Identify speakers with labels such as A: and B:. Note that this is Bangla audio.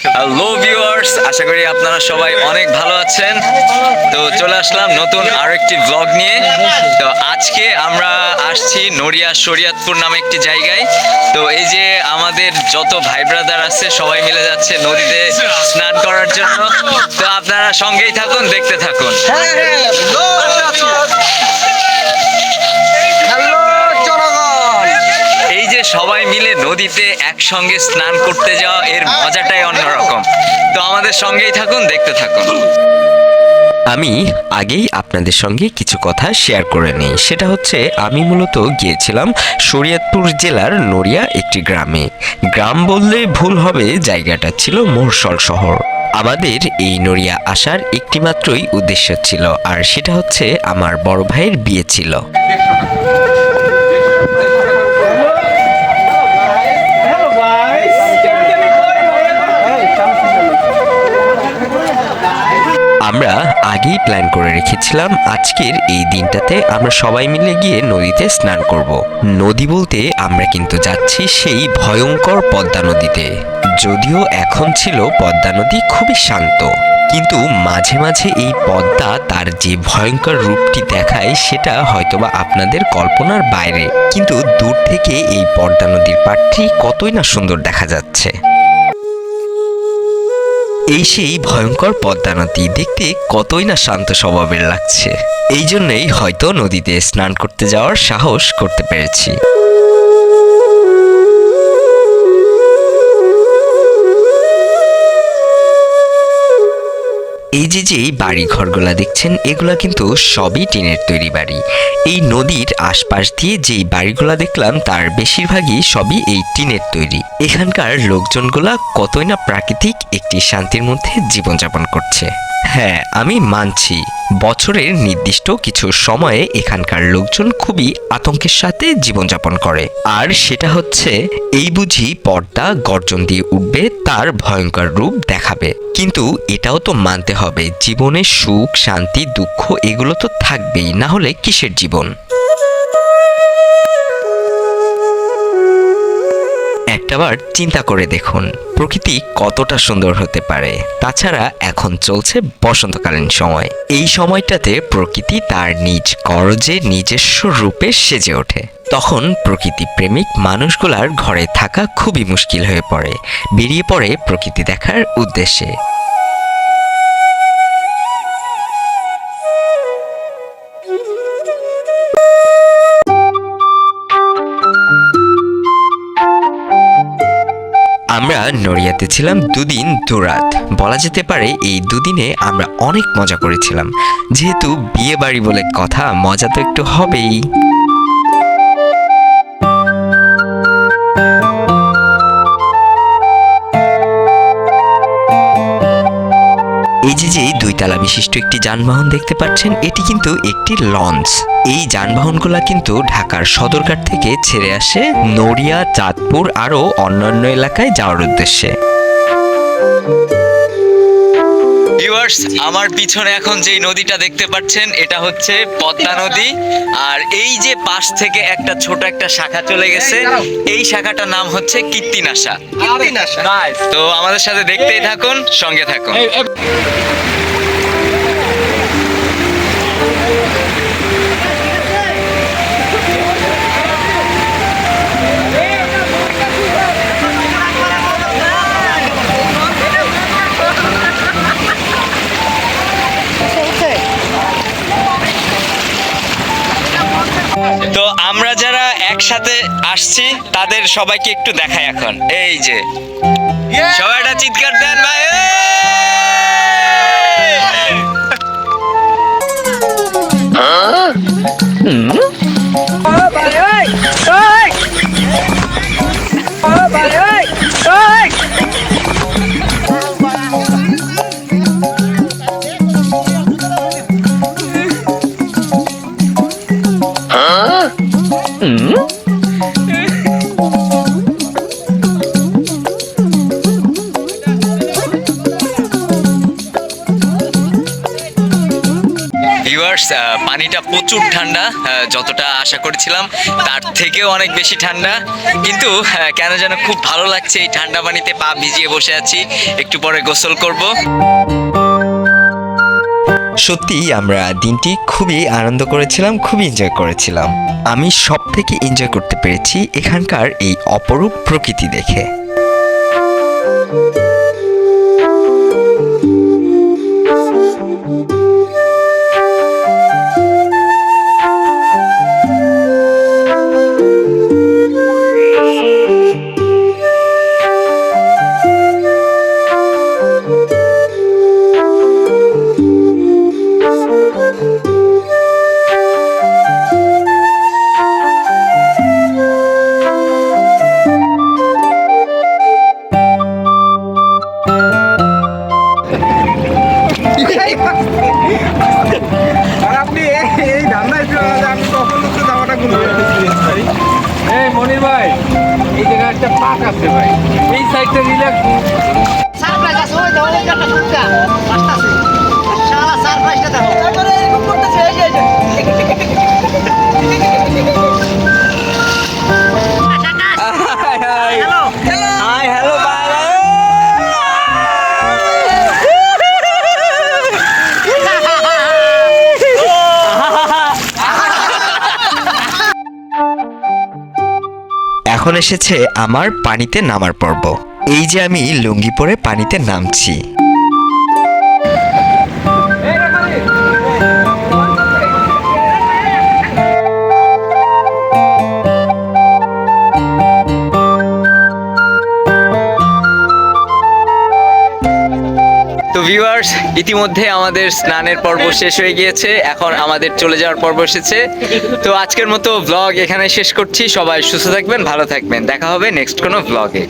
A: হ্যালো ভিউয়ার্স, আশা করি আপনারা সবাই অনেক ভালো আছেন। তো চলে আসলাম নতুন আরো একটি ব্লগ নিয়ে। তো আজকে আমরা আসছি নড়িয়া শরীয়তপুর নামে একটি জায়গায়। তো এই যে আমাদের যত ভাই ব্রাদার আছে সবাই মিলে যাচ্ছে নদীতে স্নান করার জন্য। তো আপনারা সঙ্গেই থাকুন, দেখতে থাকুন। এই যে সবাই মিলে নদীতে একসঙ্গে স্নান করতে যাওয়া, এর মজাটাই অন্যরকম। তো আমাদের সঙ্গেই থাকুন, দেখতে থাকুন।
B: আমি আগেই আপনাদের সঙ্গে কিছু কথা শেয়ার করে নিই। সেটা হচ্ছে আমি মূলত গিয়েছিলাম শরীয়তপুর জেলার নড়িয়া একটি গ্রামে। গ্রাম বললে ভুল হবে, জায়গাটা ছিল মোরসল শহর। আমাদের এই নড়িয়া আসার একটি মাত্রই উদ্দেশ্য ছিল, আর সেটা হচ্ছে আমার বড় ভাইয়ের বিয়ে ছিল। আমরা আগেই প্ল্যান করে রেখেছিলাম আজকের এই দিনটাতে আমরা সবাই মিলে গিয়ে নদীতে স্নান করব। নদী বলতে আমরা কিন্তু যাচ্ছি সেই ভয়ঙ্কর পদ্মা নদীতে। যদিও এখন ছিল পদ্মা নদী খুবই শান্ত, কিন্তু মাঝে মাঝে এই পদ্মা তার যে ভয়ঙ্কর রূপটি দেখায় সেটা হয়তোবা আপনাদের কল্পনার বাইরে। কিন্তু দূর থেকে এই পদ্মা নদীর পাড়টি কতই না সুন্দর দেখা যাচ্ছে। এই সেই ভয়ঙ্কর পদ্মা নদী দেখতে কতই না শান্ত স্বভাবের লাগছে। এই জন্যই হয়তো নদীতে স্নান করতে যাওয়ার সাহস করতে পেরেছি। এই যে বাড়ি ঘরগুলা দেখছেন, এগুলা কিন্তু সবই টিনের তৈরি বাড়ি। এই নদীর আশপাশ দিয়ে যেই বাড়িগুলা দেখলাম তার বেশিরভাগই সবই এই টিনের তৈরি। এখানকার লোকজনগুলা কতই না প্রাকৃতিক একটি শান্তির মধ্যে জীবনযাপন করছে। হ্যাঁ, আমি মানছি বছরের নির্দিষ্ট কিছু সময়ে এখানকার লোকজন খুবই আতঙ্কের সাথে জীবনযাপন করে, আর সেটা হচ্ছে এই বুঝি পর্দা গর্জন দিয়ে উঠবে, তার ভয়ঙ্কর রূপ দেখাবে। কিন্তু এটাও তো মানতে হবে, জীবনে সুখ শান্তি দুঃখ এগুলো তো থাকবেই, না হলে কিসের জীবন। একটাবার চিন্তা করে দেখুন প্রকৃতি কতটা সুন্দর হতে পারে। তাছাড়া এখন চলছে বসন্তকালীন সময়। এই সময়টাতে প্রকৃতি তার নিজ গরজে নিজস্ব রূপে সেজে ওঠে। তখন প্রকৃতি প্রেমিক মানুষগুলার ঘরে থাকা খুবই মুশকিল হয়ে পড়ে, বেরিয়ে পড়ে প্রকৃতি দেখার উদ্দেশ্যে। আমরা নড়িয়াতে ছিলাম দুদিন দুরাত। বলা যেতে পারে এই দুদিনে আমরা অনেক মজা করেছিলাম। যেহেতু বিয়ে বাড়ি বলে কথা, মজা তো একটু হবেই। এই যে দুইতলা বিশিষ্ট একটি যানবাহন দেখতে পাচ্ছেন, এটি কিন্তু একটি লঞ্চ। এই যানবাহনগুলা কিন্তু ঢাকার সদরঘাট থেকে ছেড়ে আসে নড়িয়া, চাঁদপুর আরও অন্যান্য এলাকায় যাওয়ার উদ্দেশ্যে।
A: ভিউয়ার্স, আমার পিছনে এখন যেই নদীটা দেখতে পাচ্ছেন এটা হচ্ছে পদ্মা নদী। আর এই যে পাশ থেকে একটা ছোট একটা শাখা চলে গেছে, এই শাখাটার নাম হচ্ছে কীর্তিনাশা। তো আমাদের সাথে দেখতেই থাকুন, সঙ্গে থাকুন। তো আমরা যারা একসাথে আসছি তাদের সবাইকে একটু দেখাই এখন। এই যে সবাই একটা চিৎকার দেন ভাই। ভিউয়ার্স, পানিটা প্রচুর ঠান্ডা, যতটা আশা করেছিলাম তার থেকেও অনেক বেশি ঠান্ডা, কিন্তু কেন যেন খুব ভালো লাগছে। এই ঠান্ডা পানিতে পা ভিজিয়ে বসে আছি, একটু পরে গোসল করব।
B: সত্যি আমরা দিনটি খুবই আনন্দ করেছিলাম, খুবই এনজয় করেছিলাম। আমি সব থেকে এনজয় করতে পেরেছি এখানকার এই অপরূপ প্রকৃতি দেখে।
C: আর আপনি এই ধান্দায় আমি কখন তো জামাটা গুলো
D: এই মনির ভাই, এই জায়গায় একটা পার্ক আছে ভাই, এই সাইডটা রিল্যাক্স।
E: সারপ্রাইজ আছে, ওই দেখো, ওই একটা ফুটকা আসতেছে, শালা সারপ্রাইজটা দেখো। তারপরে এরকম করতেছে, এই যে হ্যালো
C: হাই হ্যালো বাই
B: এখন এসেছে আমার পানিতে নামার পর্ব। এই যে আমি লুঙ্গি পরে পানিতে নামছি।
A: তো ভিউয়ার্স, ইতিমধ্যে আমাদের স্নানের পর্ব শেষ হয়ে গিয়েছে, এখন আমাদের চলে যাওয়ার পর্ব এসেছে। তো আজকের মতো ব্লগ এখানে শেষ করছি। সবাই সুস্থ থাকবেন, ভালো থাকবেন, দেখা হবে নেক্সট কোনো ব্লগে।